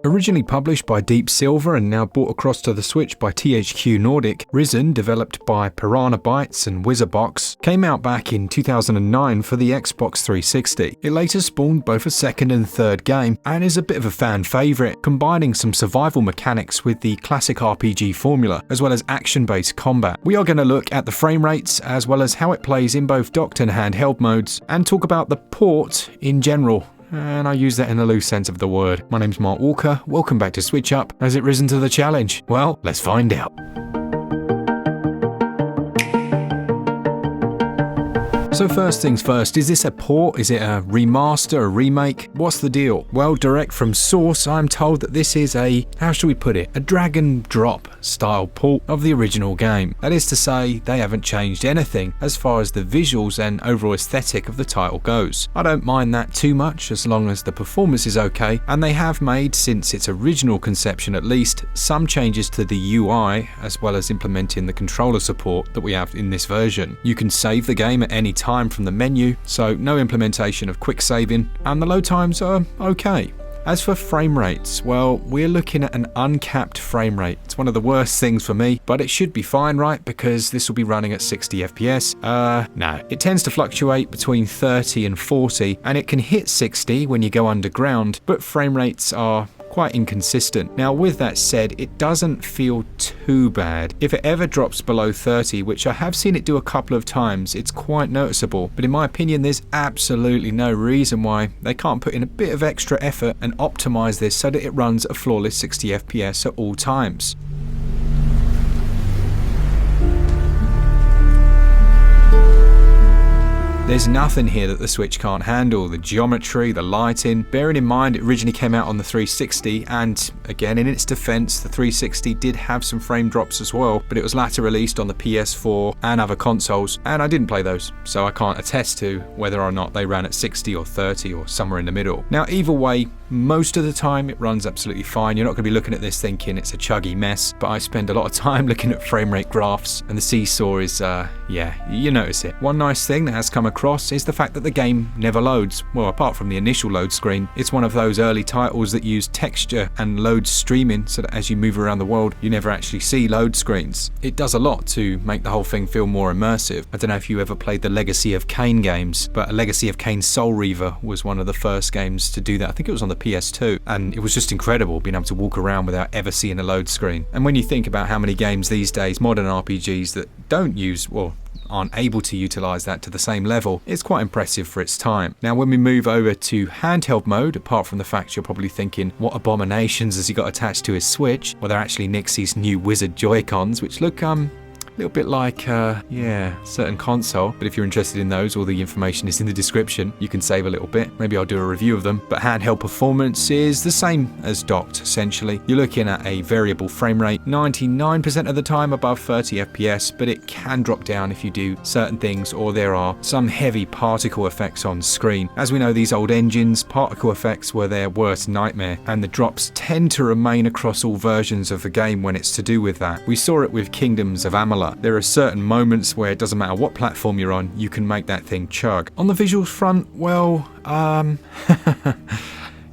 Originally published by Deep Silver and now brought across to the Switch by THQ Nordic, Risen, developed by Piranha Bytes and Wizardbox, came out back in 2009 for the Xbox 360. It later spawned both a second and third game and is a bit of a fan favourite, combining some survival mechanics with the classic RPG formula, as well as action-based combat. We are going to look at the frame rates, as well as how it plays in both docked and handheld modes, and talk about the port in general. And I use that in the loose sense of the word. My name's Mark Walker, welcome back to SwitchUp. Has it risen to the challenge? Well, let's find out. So first things first, is this a port? Is it a remaster, a remake? What's the deal? Well, direct from source, I'm told that this is a, how shall we put it, a drag and drop style port of the original game. That is to say, they haven't changed anything as far as the visuals and overall aesthetic of the title goes. I don't mind that too much as long as the performance is okay, and they have made, since its original conception at least, some changes to the UI as well as implementing the controller support that we have in this version. You can save the game at any time from the menu, so no implementation of quick saving, and the load times are okay. As for frame rates, well, we're looking at an uncapped frame rate. It's one of the worst things for me, but it should be fine, right? Because this will be running at 60 FPS. No. It tends to fluctuate between 30 and 40, and it can hit 60 when you go underground, but frame rates are quite inconsistent. Now, with that said, it doesn't feel too bad. If it ever drops below 30, which I have seen it do a couple of times, it's quite noticeable. But in my opinion, there's absolutely no reason why they can't put in a bit of extra effort and optimize this so that it runs a flawless 60 FPS at all times. There's nothing here that the Switch can't handle. The geometry, the lighting. Bearing in mind it originally came out on the 360, and again in its defense, the 360 did have some frame drops as well, but it was later released on the PS4 and other consoles, and I didn't play those, so I can't attest to whether or not they ran at 60 or 30 or somewhere in the middle. Now, either way, most of the time it runs absolutely fine. You're not going to be looking at this thinking it's a chuggy mess, but I spend a lot of time looking at frame rate graphs, and the seesaw is, yeah, you notice it. One nice thing that has come across is the fact that the game never loads. Well, apart from the initial load screen, it's one of those early titles that use texture and load streaming so that as you move around the world, you never actually see load screens. It does a lot to make the whole thing feel more immersive. I don't know if you ever played the Legacy of Kain games, but Legacy of Kain Soul Reaver was one of the first games to do that. I think it was on the PS2, and it was just incredible being able to walk around without ever seeing a load screen. And when you think about how many games these days, modern RPGs that don't use, well, aren't able to utilize that to the same level, it's quite impressive for its time. Now, when we move over to handheld mode, apart from the fact you're probably thinking, what abominations has he got attached to his Switch? Well, they're actually Nixie's new Wizard Joycons, which look a little bit like, certain console, but if you're interested in those, all the information is in the description. You can save a little bit. Maybe I'll do a review of them. But handheld performance is the same as docked, essentially. You're looking at a variable frame rate, 99% of the time above 30 FPS, but it can drop down if you do certain things or there are some heavy particle effects on screen. As we know, these old engines, particle effects were their worst nightmare, and the drops tend to remain across all versions of the game when it's to do with that. We saw it with Kingdoms of Amalur. There are certain moments where it doesn't matter what platform you're on, you can make that thing chug. On the visuals front, well,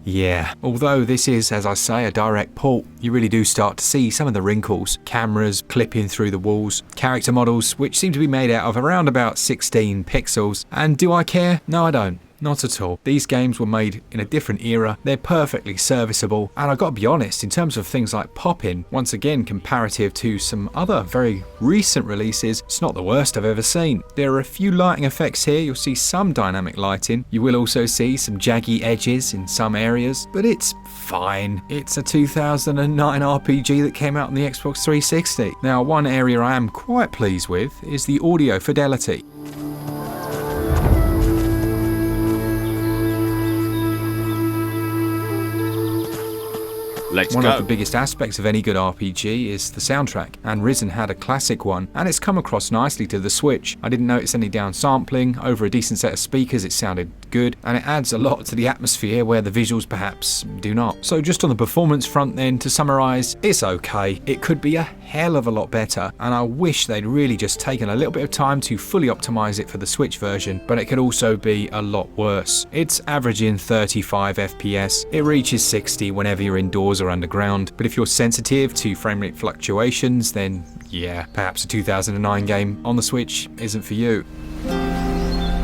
yeah. Although this is, as I say, a direct port, you really do start to see some of the wrinkles. Cameras clipping through the walls, character models, which seem to be made out of around about 16 pixels. And do I care? No, I don't. Not at all. These games were made in a different era, they're perfectly serviceable, and I've got to be honest, in terms of things like pop-in, once again comparative to some other very recent releases, it's not the worst I've ever seen. There are a few lighting effects here, you'll see some dynamic lighting, you will also see some jaggy edges in some areas, but it's fine. It's a 2009 RPG that came out on the Xbox 360. Now, one area I am quite pleased with is the audio fidelity. One of the biggest aspects of any good RPG is the soundtrack, and Risen had a classic one, and it's come across nicely to the Switch. I didn't notice any downsampling. Over a decent set of speakers, it sounded good, and it adds a lot to the atmosphere where the visuals perhaps do not. So just on the performance front then, to summarise, it's okay. It could be a hell of a lot better, and I wish they'd really just taken a little bit of time to fully optimise it for the Switch version, but it could also be a lot worse. It's averaging 35 FPS, it reaches 60 whenever you're indoors or underground, but if you're sensitive to frame rate fluctuations, then yeah, perhaps a 2009 game on the Switch isn't for you.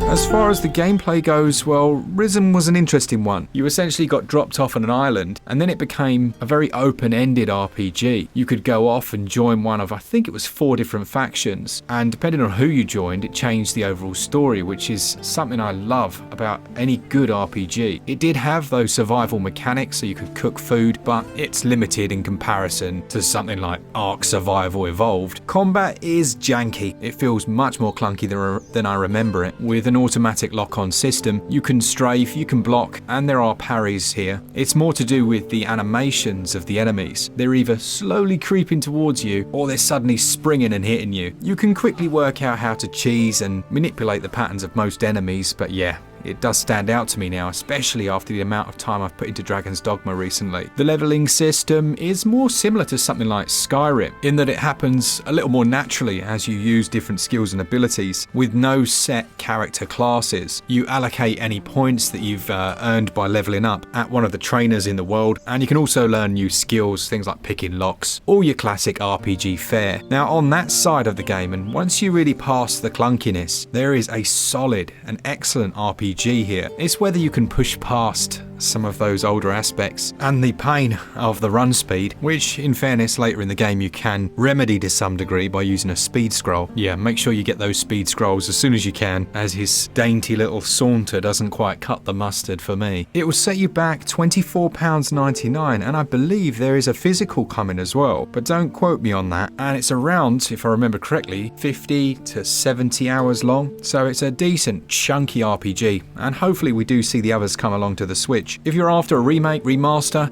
As far as the gameplay goes, well, Risen was an interesting one. You essentially got dropped off on an island, and then it became a very open-ended RPG. You could go off and join one of, I think it was 4 different factions, and depending on who you joined, it changed the overall story, which is something I love about any good RPG. It did have those survival mechanics, so you could cook food, but it's limited in comparison to something like Ark Survival Evolved. Combat is janky. It feels much more clunky than I remember it. With an automatic lock-on system, you can strafe, you can block, and there are parries here. It's more to do with the animations of the enemies. They're either slowly creeping towards you, or they're suddenly springing and hitting you. You can quickly work out how to cheese and manipulate the patterns of most enemies, but yeah, it does stand out to me now, especially after the amount of time I've put into Dragon's Dogma recently. The leveling system is more similar to something like Skyrim, in that it happens a little more naturally as you use different skills and abilities, with no set character classes. You allocate any points that you've earned by leveling up at one of the trainers in the world, and you can also learn new skills, things like picking locks, all your classic RPG fare. Now on that side of the game, and once you really pass the clunkiness, there is a solid and excellent RPG here. It's whether you can push past some of those older aspects and the pain of the run speed, which in fairness later in the game you can remedy to some degree by using a speed scroll. Yeah, make sure you get those speed scrolls as soon as you can, as his dainty little saunter doesn't quite cut the mustard for me. It will set you back £24.99, and I believe there is a physical coming as well, but don't quote me on that. And it's around, if I remember correctly, 50 to 70 hours long, so it's a decent chunky RPG, and hopefully we do see the others come along to the Switch. If you're after a remake, remaster,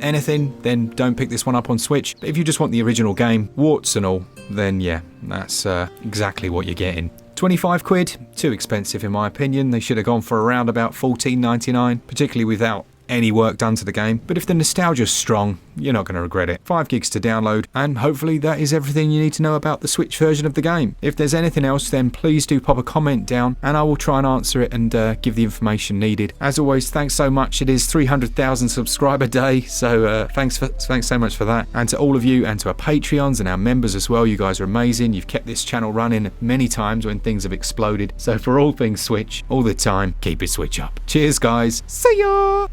anything, then don't pick this one up on Switch. But if you just want the original game, warts and all, then yeah, that's exactly what you're getting. 25 quid, too expensive in my opinion. They should have gone for around about $14.99, particularly without any work done to the game. But if the nostalgia's strong, you're not going to regret it. 5 gigs to download, and hopefully that is everything you need to know about the Switch version of the game. If there's anything else, then please do pop a comment down and I will try and answer it and give the information needed. As always, thanks so much. It is 300,000 subscriber day, so thanks so much for that. And to all of you, and to our Patreons and our members as well, you guys are amazing. You've kept this channel running many times when things have exploded. So for all things Switch, all the time, keep it Switch up. Cheers guys, see ya!